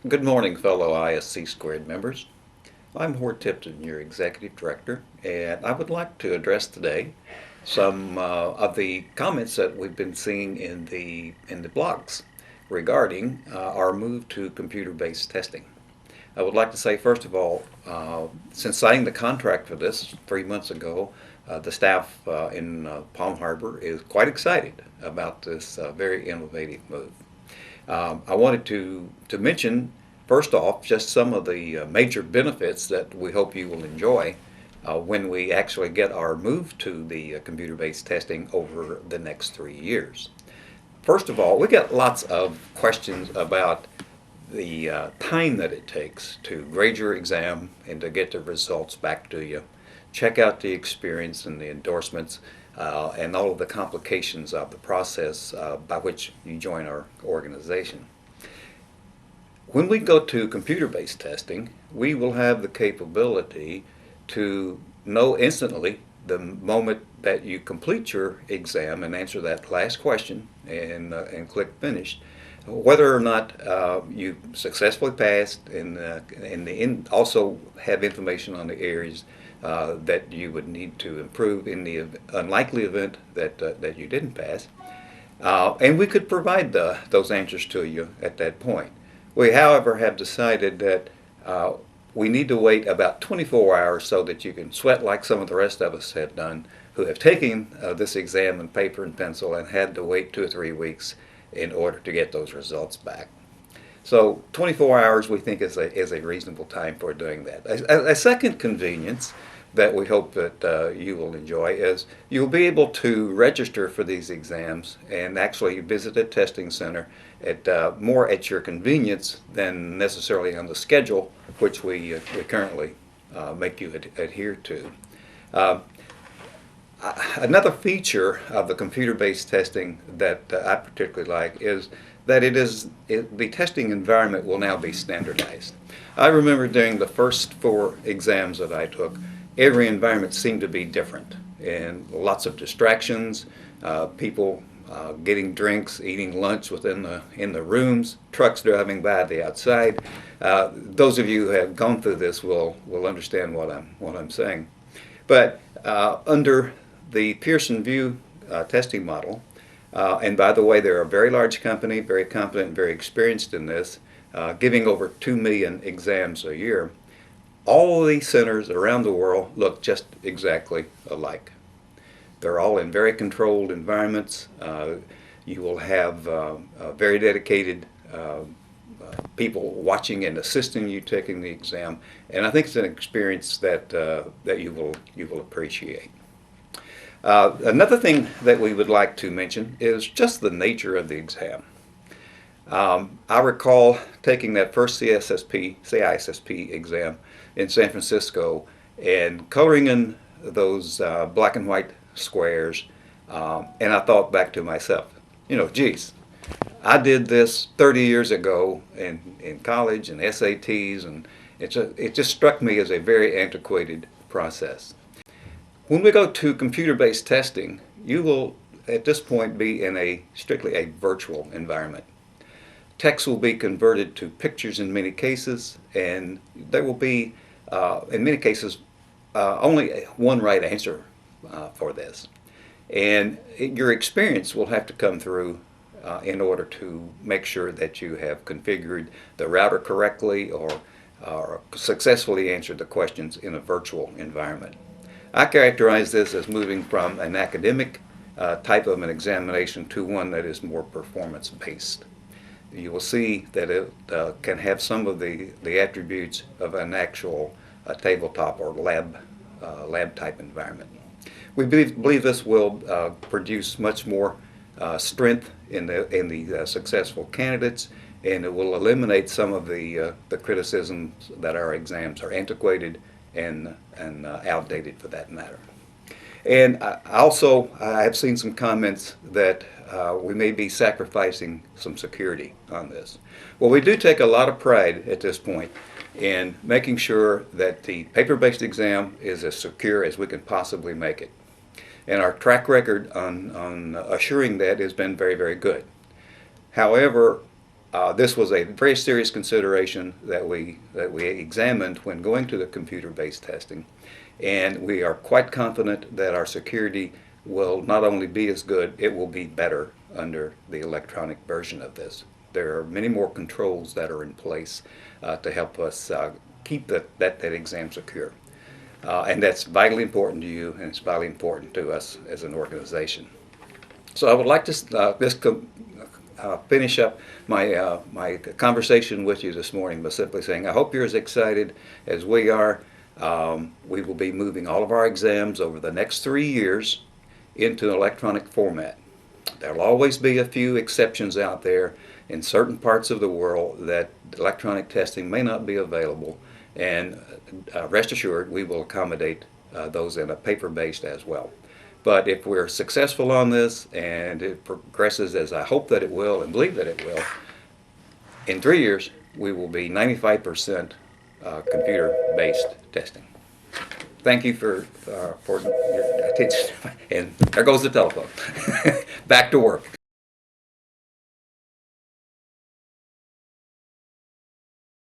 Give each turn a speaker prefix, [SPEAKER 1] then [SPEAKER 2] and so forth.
[SPEAKER 1] Good morning, fellow ISC squared members. I'm Hord Tipton, your Executive Director, and I would like to address today some of the comments that we've been seeing in the blogs regarding our move to computer-based testing. I would like to say, first of all, since signing the contract for this 3 months ago, the staff in Palm Harbor is quite excited about this very innovative move. I wanted to mention, first off, just some of the major benefits that we hope you will enjoy when we actually get our move to the computer-based testing over the next 3 years. First of all, we get lots of questions about the time that it takes to grade your exam and to get the results back to you. Check out the experience and the endorsements and all of the complications of the process by which you join our organization. When we go to computer-based testing, we will have the capability to know instantly the moment that you complete your exam and answer that last question and click finish, whether or not you successfully passed, and also have information on the areas that you would need to improve in the unlikely event that you didn't pass. And we could provide those answers to you at that point. We, however, have decided that we need to wait about 24 hours so that you can sweat like some of the rest of us have done, who have taken this exam in paper and pencil and had to wait 2 or 3 weeks in order to get those results back. So 24 hours we think is a reasonable time for doing that. A second convenience that we hope that you will enjoy is you'll be able to register for these exams and actually visit a testing center more at your convenience than necessarily on the schedule which we currently make you adhere to. Another feature of the computer-based testing that I particularly like is that the testing environment will now be standardized. I remember during the first 4 exams that I took, every environment seemed to be different, and lots of distractions, people getting drinks, eating lunch in the rooms, trucks driving by the outside. Those of you who have gone through this will understand what I'm saying. But under the Pearson VUE testing model, and by the way, they're a very large company, very competent, very experienced in this, giving over 2 million exams a year. All of these centers around the world look just exactly alike. They're all in very controlled environments. You will have very dedicated people watching and assisting you taking the exam, and I think it's an experience that you will appreciate. Another thing that we would like to mention is just the nature of the exam. I recall taking that first CISSP exam in San Francisco and coloring in those black and white squares, and I thought back to myself, geez, I did this 30 years ago in college and SATs, and it just struck me as a very antiquated process. When we go to computer-based testing, you will at this point be in strictly a virtual environment. Text will be converted to pictures in many cases, and there will be, in many cases, only one right answer for this. And your experience will have to come through in order to make sure that you have configured the router correctly or successfully answered the questions in a virtual environment. I characterize this as moving from an academic type of an examination to one that is more performance-based. You will see that it can have some of the attributes of an actual tabletop or lab type environment. We believe this will produce much more strength in the successful candidates, and it will eliminate some of the criticisms that our exams are antiquated and outdated for that matter. And I have seen some comments that we may be sacrificing some security on this. Well, we do take a lot of pride at this point in making sure that the paper-based exam is as secure as we can possibly make it. And our track record on assuring that has been very, very good. However, This was a very serious consideration that we examined when going to the computer-based testing, and we are quite confident that our security will not only be as good, it will be better under the electronic version of this. There are many more controls that are in place to help us keep that exam secure. And that's vitally important to you, and it's vitally important to us as an organization. So I would like to finish up my conversation with you this morning by simply saying I hope you're as excited as we are. We will be moving all of our exams over the next 3 years into an electronic format. There'll always be a few exceptions out there in certain parts of the world that electronic testing may not be available, and rest assured we will accommodate those in a paper-based as well. But if we're successful on this and it progresses as I hope that it will and believe that it will, in 3 years we will be 95% computer-based testing. Thank you for your attention. And there goes the telephone. Back to work.